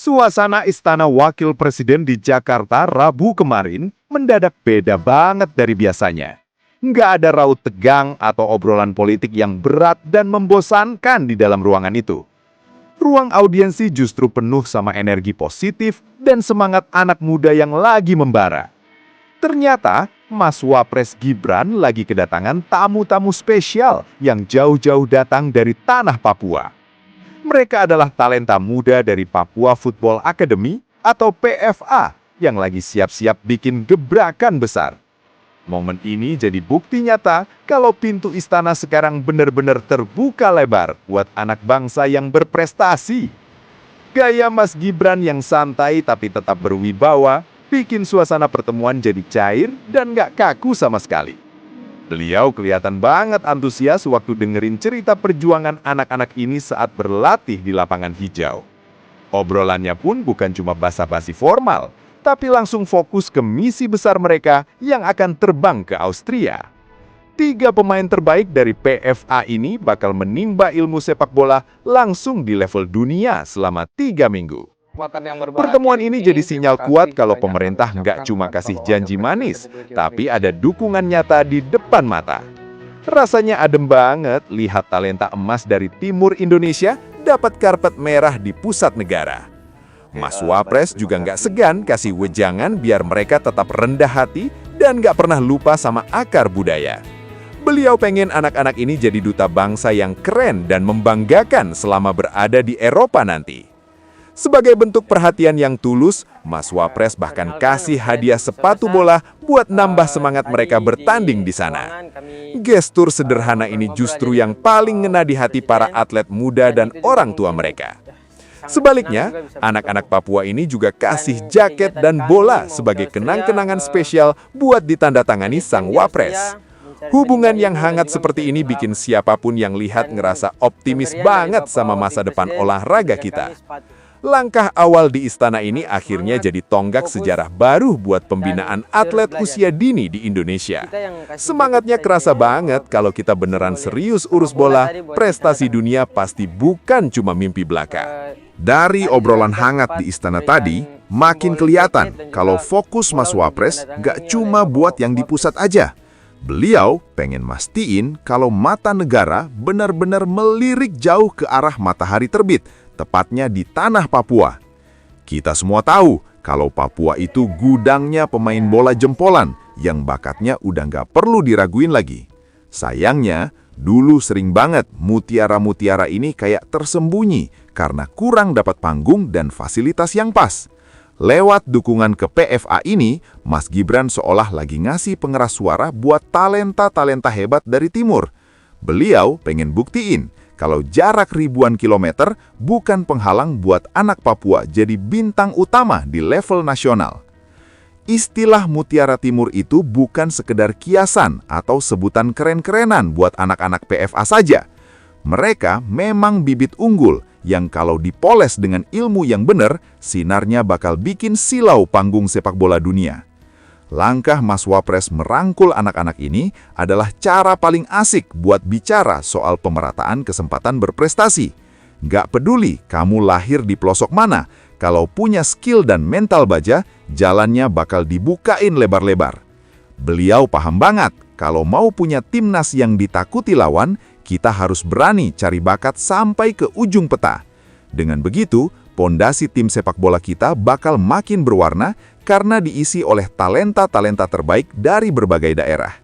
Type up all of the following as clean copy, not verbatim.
Suasana Istana Wakil Presiden di Jakarta Rabu kemarin mendadak beda banget dari biasanya. Nggak ada raut tegang atau obrolan politik yang berat dan membosankan di dalam ruangan itu. Ruang audiensi justru penuh sama energi positif dan semangat anak muda yang lagi membara. Ternyata, Mas Wapres Gibran lagi kedatangan tamu-tamu spesial yang jauh-jauh datang dari tanah Papua. Mereka adalah talenta muda dari Papua Football Academy atau PFA yang lagi siap-siap bikin gebrakan besar. Momen ini jadi bukti nyata kalau pintu istana sekarang benar-benar terbuka lebar buat anak bangsa yang berprestasi. Gaya Mas Gibran yang santai tapi tetap berwibawa bikin suasana pertemuan jadi cair dan gak kaku sama sekali. Beliau kelihatan banget antusias waktu dengerin cerita perjuangan anak-anak ini saat berlatih di lapangan hijau. Obrolannya pun bukan cuma basa-basi formal, tapi langsung fokus ke misi besar mereka yang akan terbang ke Austria. 3 pemain terbaik dari PFA ini bakal menimba ilmu sepak bola langsung di level dunia selama 3 minggu. Pertemuan ini jadi sinyal kuat kalau pemerintah nggak cuma kasih janji manis, tapi ada dukungan nyata di depan mata. Rasanya adem banget lihat talenta emas dari timur Indonesia dapat karpet merah di pusat negara. Mas Wapres juga nggak segan kasih wejangan biar mereka tetap rendah hati dan nggak pernah lupa sama akar budaya. Beliau pengen anak-anak ini jadi duta bangsa yang keren dan membanggakan selama berada di Eropa nanti. Sebagai bentuk perhatian yang tulus, Mas Wapres bahkan kasih hadiah sepatu bola buat nambah semangat mereka bertanding di sana. Gestur sederhana ini justru yang paling ngena di hati para atlet muda dan orang tua mereka. Sebaliknya, anak-anak Papua ini juga kasih jaket dan bola sebagai kenang-kenangan spesial buat ditandatangani sang Wapres. Hubungan yang hangat seperti ini bikin siapapun yang lihat ngerasa optimis banget sama masa depan olahraga kita. Langkah awal di istana ini akhirnya jadi tonggak sejarah baru buat pembinaan atlet usia dini di Indonesia. Semangatnya kerasa banget kalau kita beneran serius urus bola, prestasi dunia pasti bukan cuma mimpi belaka. Dari obrolan hangat di istana tadi, makin kelihatan kalau fokus Mas Wapres gak cuma buat yang di pusat aja. Beliau pengen mastiin kalau mata negara benar-benar melirik jauh ke arah matahari terbit, tepatnya di tanah Papua. Kita semua tahu kalau Papua itu gudangnya pemain bola jempolan yang bakatnya udah nggak perlu diraguin lagi. Sayangnya, dulu sering banget mutiara-mutiara ini kayak tersembunyi karena kurang dapat panggung dan fasilitas yang pas. Lewat dukungan ke PFA ini, Mas Gibran seolah lagi ngasih pengeras suara buat talenta-talenta hebat dari timur. Beliau pengen buktiin kalau jarak ribuan kilometer bukan penghalang buat anak Papua jadi bintang utama di level nasional. Istilah Mutiara Timur itu bukan sekedar kiasan atau sebutan keren-kerenan buat anak-anak PFA saja. Mereka memang bibit unggul yang kalau dipoles dengan ilmu yang benar, sinarnya bakal bikin silau panggung sepak bola dunia. Langkah Mas Wapres merangkul anak-anak ini adalah cara paling asik buat bicara soal pemerataan kesempatan berprestasi. Nggak peduli kamu lahir di pelosok mana, kalau punya skill dan mental baja, jalannya bakal dibukain lebar-lebar. Beliau paham banget, kalau mau punya timnas yang ditakuti lawan, kita harus berani cari bakat sampai ke ujung peta. Dengan begitu, pondasi tim sepak bola kita bakal makin berwarna karena diisi oleh talenta-talenta terbaik dari berbagai daerah.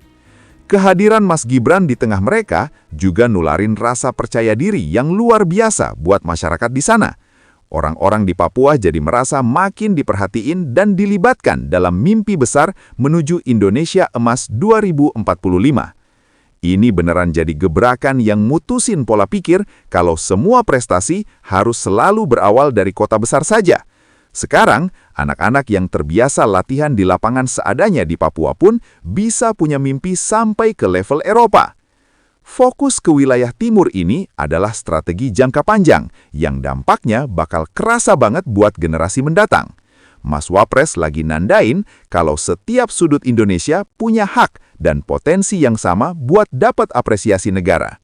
Kehadiran Mas Gibran di tengah mereka juga nularin rasa percaya diri yang luar biasa buat masyarakat di sana. Orang-orang di Papua jadi merasa makin diperhatiin dan dilibatkan dalam mimpi besar menuju Indonesia Emas 2045. Ini beneran jadi gebrakan yang mutusin pola pikir kalau semua prestasi harus selalu berawal dari kota besar saja. Sekarang, anak-anak yang terbiasa latihan di lapangan seadanya di Papua pun bisa punya mimpi sampai ke level Eropa. Fokus ke wilayah timur ini adalah strategi jangka panjang yang dampaknya bakal kerasa banget buat generasi mendatang. Mas Wapres lagi nandain kalau setiap sudut Indonesia punya hak dan potensi yang sama buat dapat apresiasi negara.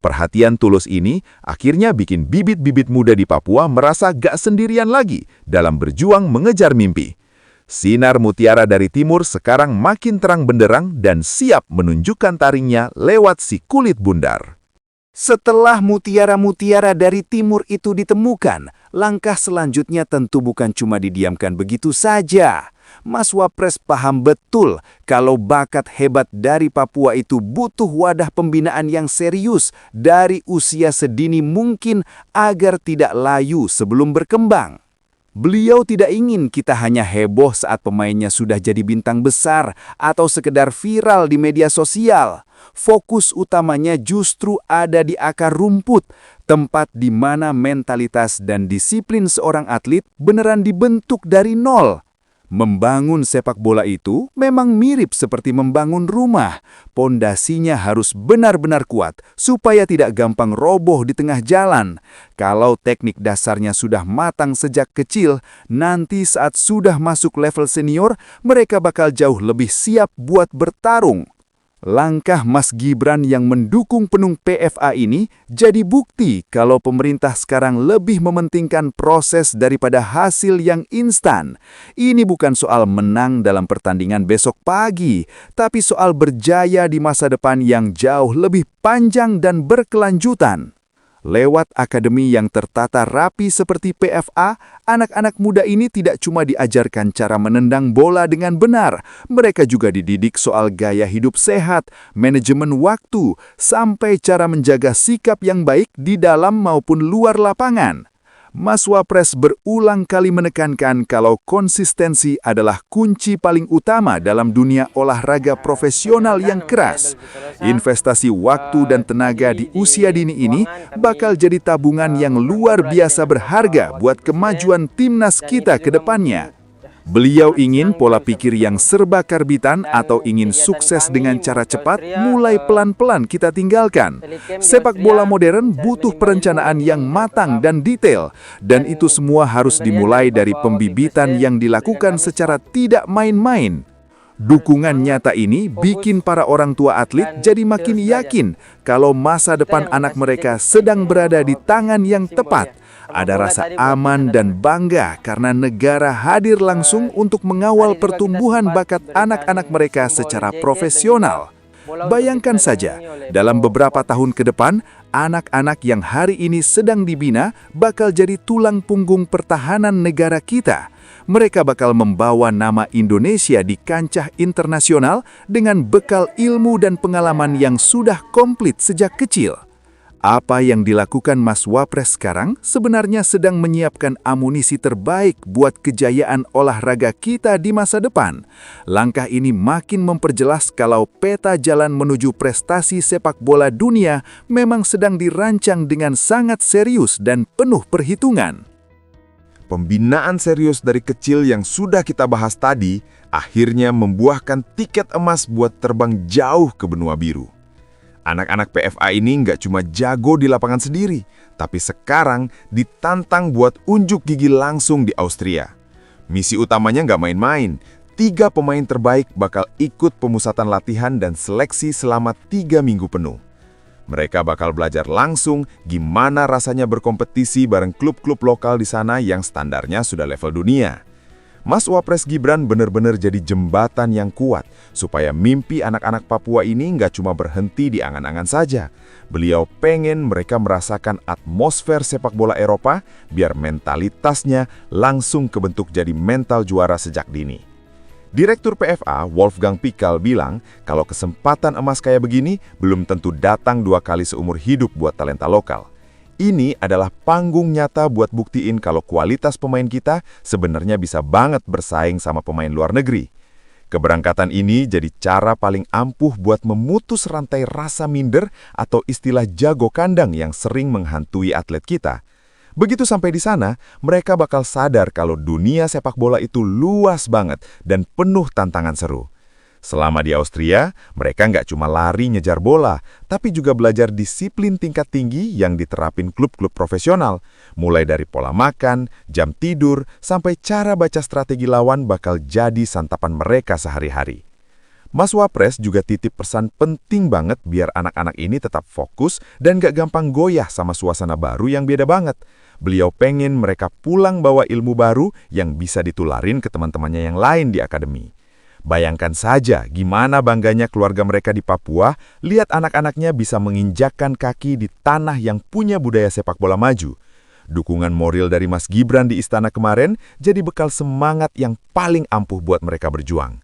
Perhatian tulus ini akhirnya bikin bibit-bibit muda di Papua merasa gak sendirian lagi dalam berjuang mengejar mimpi. Sinar mutiara dari timur sekarang makin terang benderang dan siap menunjukkan taringnya lewat si kulit bundar. Setelah mutiara-mutiara dari timur itu ditemukan, langkah selanjutnya tentu bukan cuma didiamkan begitu saja. Mas Wapres paham betul kalau bakat hebat dari Papua itu butuh wadah pembinaan yang serius dari usia sedini mungkin agar tidak layu sebelum berkembang. Beliau tidak ingin kita hanya heboh saat pemainnya sudah jadi bintang besar atau sekedar viral di media sosial. Fokus utamanya justru ada di akar rumput, tempat di mana mentalitas dan disiplin seorang atlet beneran dibentuk dari nol. Membangun sepak bola itu memang mirip seperti membangun rumah. Pondasinya harus benar-benar kuat supaya tidak gampang roboh di tengah jalan. Kalau teknik dasarnya sudah matang sejak kecil, nanti saat sudah masuk level senior, mereka bakal jauh lebih siap buat bertarung. Langkah Mas Gibran yang mendukung penuh PFA ini jadi bukti kalau pemerintah sekarang lebih mementingkan proses daripada hasil yang instan. Ini bukan soal menang dalam pertandingan besok pagi, tapi soal berjaya di masa depan yang jauh lebih panjang dan berkelanjutan. Lewat akademi yang tertata rapi seperti PFA, anak-anak muda ini tidak cuma diajarkan cara menendang bola dengan benar, mereka juga dididik soal gaya hidup sehat, manajemen waktu, sampai cara menjaga sikap yang baik di dalam maupun luar lapangan. Mas Wapres berulang kali menekankan kalau konsistensi adalah kunci paling utama dalam dunia olahraga profesional yang keras. Investasi waktu dan tenaga di usia dini ini bakal jadi tabungan yang luar biasa berharga buat kemajuan timnas kita ke depannya. Beliau ingin pola pikir yang serba karbitan atau ingin sukses dengan cara cepat mulai pelan-pelan kita tinggalkan. Sepak bola modern butuh perencanaan yang matang dan detail, dan itu semua harus dimulai dari pembibitan yang dilakukan secara tidak main-main. Dukungan nyata ini bikin para orang tua atlet jadi makin yakin kalau masa depan anak mereka sedang berada di tangan yang tepat. Ada rasa aman dan bangga karena negara hadir langsung untuk mengawal pertumbuhan bakat anak-anak mereka secara profesional. Bayangkan saja, dalam beberapa tahun ke depan, anak-anak yang hari ini sedang dibina bakal jadi tulang punggung pertahanan negara kita. Mereka bakal membawa nama Indonesia di kancah internasional dengan bekal ilmu dan pengalaman yang sudah komplit sejak kecil. Apa yang dilakukan Mas Wapres sekarang sebenarnya sedang menyiapkan amunisi terbaik buat kejayaan olahraga kita di masa depan. Langkah ini makin memperjelas kalau peta jalan menuju prestasi sepak bola dunia memang sedang dirancang dengan sangat serius dan penuh perhitungan. Pembinaan serius dari kecil yang sudah kita bahas tadi akhirnya membuahkan tiket emas buat terbang jauh ke benua biru. Anak-anak PFA ini nggak cuma jago di lapangan sendiri, tapi sekarang ditantang buat unjuk gigi langsung di Austria. Misi utamanya nggak main-main. 3 pemain terbaik bakal ikut pemusatan latihan dan seleksi selama 3 minggu penuh. Mereka bakal belajar langsung gimana rasanya berkompetisi bareng klub-klub lokal di sana yang standarnya sudah level dunia. Mas Wapres Gibran benar-benar jadi jembatan yang kuat supaya mimpi anak-anak Papua ini nggak cuma berhenti di angan-angan saja. Beliau pengen mereka merasakan atmosfer sepak bola Eropa biar mentalitasnya langsung kebentuk jadi mental juara sejak dini. Direktur PFA Wolfgang Pikal bilang kalau kesempatan emas kayak begini belum tentu datang 2 kali seumur hidup buat talenta lokal. Ini adalah panggung nyata buat buktiin kalau kualitas pemain kita sebenarnya bisa banget bersaing sama pemain luar negeri. Keberangkatan ini jadi cara paling ampuh buat memutus rantai rasa minder atau istilah jago kandang yang sering menghantui atlet kita. Begitu sampai di sana, mereka bakal sadar kalau dunia sepak bola itu luas banget dan penuh tantangan seru. Selama di Austria, mereka nggak cuma lari ngejar bola, tapi juga belajar disiplin tingkat tinggi yang diterapin klub-klub profesional. Mulai dari pola makan, jam tidur, sampai cara baca strategi lawan bakal jadi santapan mereka sehari-hari. Mas Wapres juga titip pesan penting banget biar anak-anak ini tetap fokus dan gak gampang goyah sama suasana baru yang beda banget. Beliau pengen mereka pulang bawa ilmu baru yang bisa ditularin ke teman-temannya yang lain di akademi. Bayangkan saja gimana bangganya keluarga mereka di Papua lihat anak-anaknya bisa menginjakkan kaki di tanah yang punya budaya sepak bola maju. Dukungan moral dari Mas Gibran di istana kemarin jadi bekal semangat yang paling ampuh buat mereka berjuang.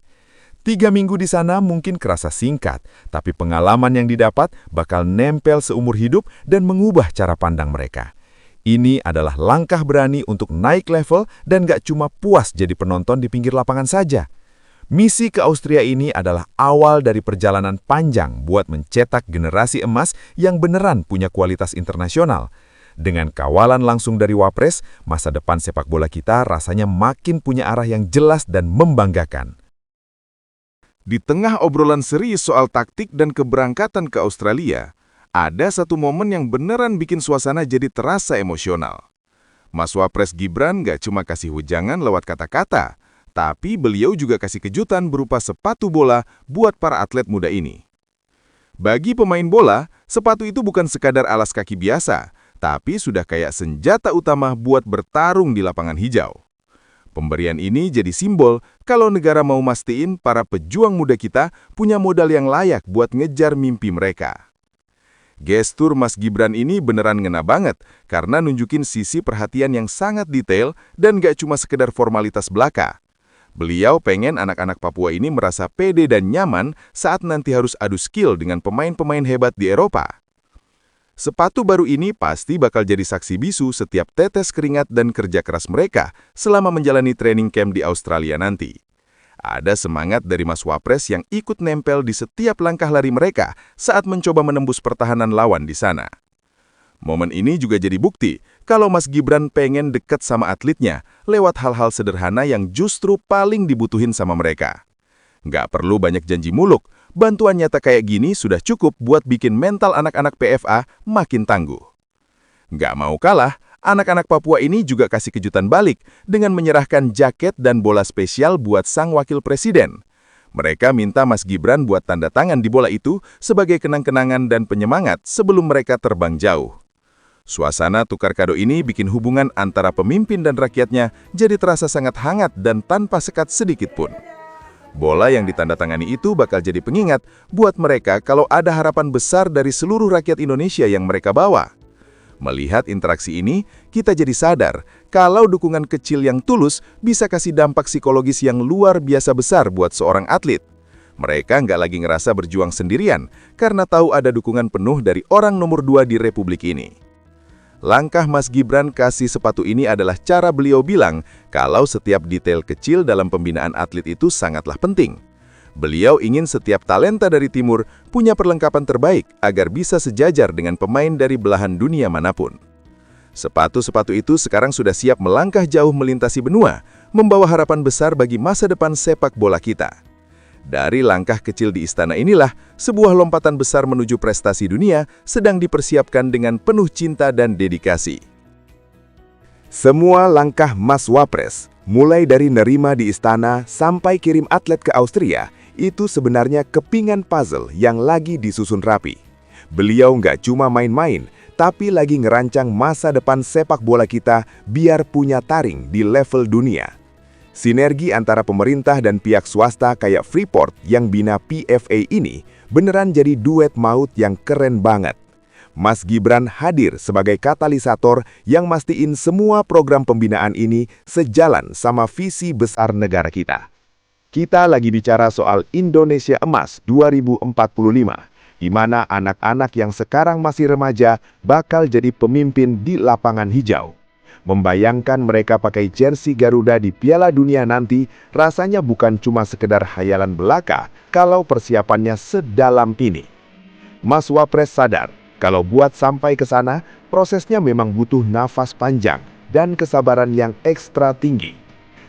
3 minggu di sana mungkin kerasa singkat, tapi pengalaman yang didapat bakal nempel seumur hidup dan mengubah cara pandang mereka. Ini adalah langkah berani untuk naik level dan gak cuma puas jadi penonton di pinggir lapangan saja. Misi ke Austria ini adalah awal dari perjalanan panjang buat mencetak generasi emas yang beneran punya kualitas internasional. Dengan kawalan langsung dari Wapres, masa depan sepak bola kita rasanya makin punya arah yang jelas dan membanggakan. Di tengah obrolan serius soal taktik dan keberangkatan ke Australia, ada satu momen yang beneran bikin suasana jadi terasa emosional. Mas Wapres Gibran gak cuma kasih wejangan lewat kata-kata, tapi beliau juga kasih kejutan berupa sepatu bola buat para atlet muda ini. Bagi pemain bola, sepatu itu bukan sekadar alas kaki biasa, tapi sudah kayak senjata utama buat bertarung di lapangan hijau. Pemberian ini jadi simbol kalau negara mau mastiin para pejuang muda kita punya modal yang layak buat ngejar mimpi mereka. Gestur Mas Gibran ini beneran ngena banget karena nunjukin sisi perhatian yang sangat detail dan gak cuma sekedar formalitas belaka. Beliau pengen anak-anak Papua ini merasa pede dan nyaman saat nanti harus adu skill dengan pemain-pemain hebat di Eropa. Sepatu baru ini pasti bakal jadi saksi bisu setiap tetes keringat dan kerja keras mereka selama menjalani training camp di Australia nanti. Ada semangat dari Mas Wapres yang ikut nempel di setiap langkah lari mereka saat mencoba menembus pertahanan lawan di sana. Momen ini juga jadi bukti kalau Mas Gibran pengen deket sama atletnya lewat hal-hal sederhana yang justru paling dibutuhin sama mereka. Nggak perlu banyak janji muluk, bantuan nyata kayak gini sudah cukup buat bikin mental anak-anak PFA makin tangguh. Nggak mau kalah, anak-anak Papua ini juga kasih kejutan balik dengan menyerahkan jaket dan bola spesial buat sang wakil presiden. Mereka minta Mas Gibran buat tanda tangan di bola itu sebagai kenang-kenangan dan penyemangat sebelum mereka terbang jauh. Suasana tukar kado ini bikin hubungan antara pemimpin dan rakyatnya jadi terasa sangat hangat dan tanpa sekat sedikit pun. Bola yang ditandatangani itu bakal jadi pengingat buat mereka kalau ada harapan besar dari seluruh rakyat Indonesia yang mereka bawa. Melihat interaksi ini, kita jadi sadar kalau dukungan kecil yang tulus bisa kasih dampak psikologis yang luar biasa besar buat seorang atlet. Mereka nggak lagi ngerasa berjuang sendirian karena tahu ada dukungan penuh dari orang nomor 2 di Republik ini. Langkah Mas Gibran kasih sepatu ini adalah cara beliau bilang kalau setiap detail kecil dalam pembinaan atlet itu sangatlah penting. Beliau ingin setiap talenta dari Timur punya perlengkapan terbaik agar bisa sejajar dengan pemain dari belahan dunia manapun. Sepatu-sepatu itu sekarang sudah siap melangkah jauh melintasi benua, membawa harapan besar bagi masa depan sepak bola kita. Dari langkah kecil di istana inilah, sebuah lompatan besar menuju prestasi dunia sedang dipersiapkan dengan penuh cinta dan dedikasi. Semua langkah Mas Wapres, mulai dari nerima di istana sampai kirim atlet ke Austria, itu sebenarnya kepingan puzzle yang lagi disusun rapi. Beliau nggak cuma main-main, tapi lagi ngerancang masa depan sepak bola kita biar punya taring di level dunia. Sinergi antara pemerintah dan pihak swasta kayak Freeport yang bina PFA ini beneran jadi duet maut yang keren banget. Mas Gibran hadir sebagai katalisator yang mastiin semua program pembinaan ini sejalan sama visi besar negara kita. Kita lagi bicara soal Indonesia Emas 2045, di mana anak-anak yang sekarang masih remaja bakal jadi pemimpin di lapangan hijau. Membayangkan mereka pakai jersey Garuda di Piala Dunia nanti rasanya bukan cuma sekedar hayalan belaka kalau persiapannya sedalam ini. Mas Wapres sadar kalau buat sampai ke sana, prosesnya memang butuh nafas panjang dan kesabaran yang ekstra tinggi.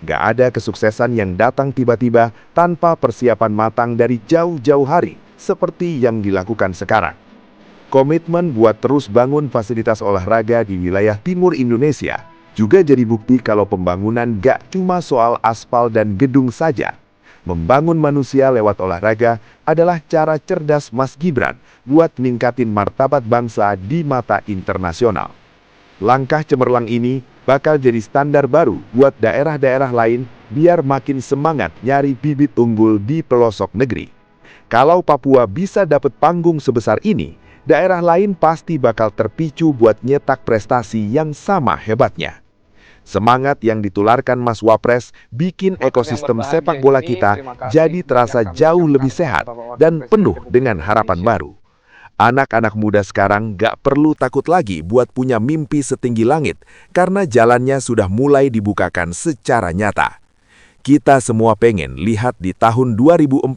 Gak ada kesuksesan yang datang tiba-tiba tanpa persiapan matang dari jauh-jauh hari, seperti yang dilakukan sekarang. Komitmen buat terus bangun fasilitas olahraga di wilayah timur Indonesia juga jadi bukti kalau pembangunan gak cuma soal aspal dan gedung saja. Membangun manusia lewat olahraga adalah cara cerdas Mas Gibran buat ningkatin martabat bangsa di mata internasional. Langkah cemerlang ini bakal jadi standar baru buat daerah-daerah lain biar makin semangat nyari bibit unggul di pelosok negeri. Kalau Papua bisa dapat panggung sebesar ini, daerah lain pasti bakal terpicu buat nyetak prestasi yang sama hebatnya. Semangat yang ditularkan Mas Wapres bikin ekosistem sepak bola kita jadi terasa jauh lebih sehat dan penuh dengan harapan baru. Anak-anak muda sekarang gak perlu takut lagi buat punya mimpi setinggi langit karena jalannya sudah mulai dibukakan secara nyata. Kita semua pengen lihat di tahun 2045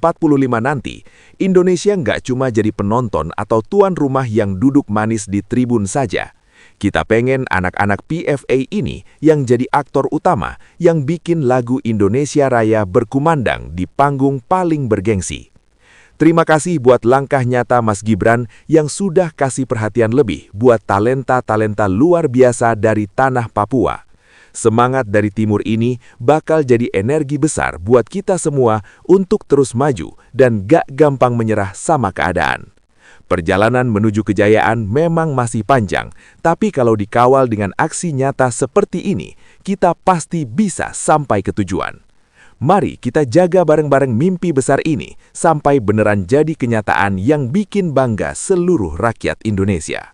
nanti, Indonesia nggak cuma jadi penonton atau tuan rumah yang duduk manis di tribun saja. Kita pengen anak-anak PFA ini yang jadi aktor utama yang bikin lagu Indonesia Raya berkumandang di panggung paling bergengsi. Terima kasih buat langkah nyata Mas Gibran yang sudah kasih perhatian lebih buat talenta-talenta luar biasa dari tanah Papua. Semangat dari timur ini bakal jadi energi besar buat kita semua untuk terus maju dan gak gampang menyerah sama keadaan. Perjalanan menuju kejayaan memang masih panjang, tapi kalau dikawal dengan aksi nyata seperti ini, kita pasti bisa sampai ke tujuan. Mari kita jaga bareng-bareng mimpi besar ini sampai beneran jadi kenyataan yang bikin bangga seluruh rakyat Indonesia.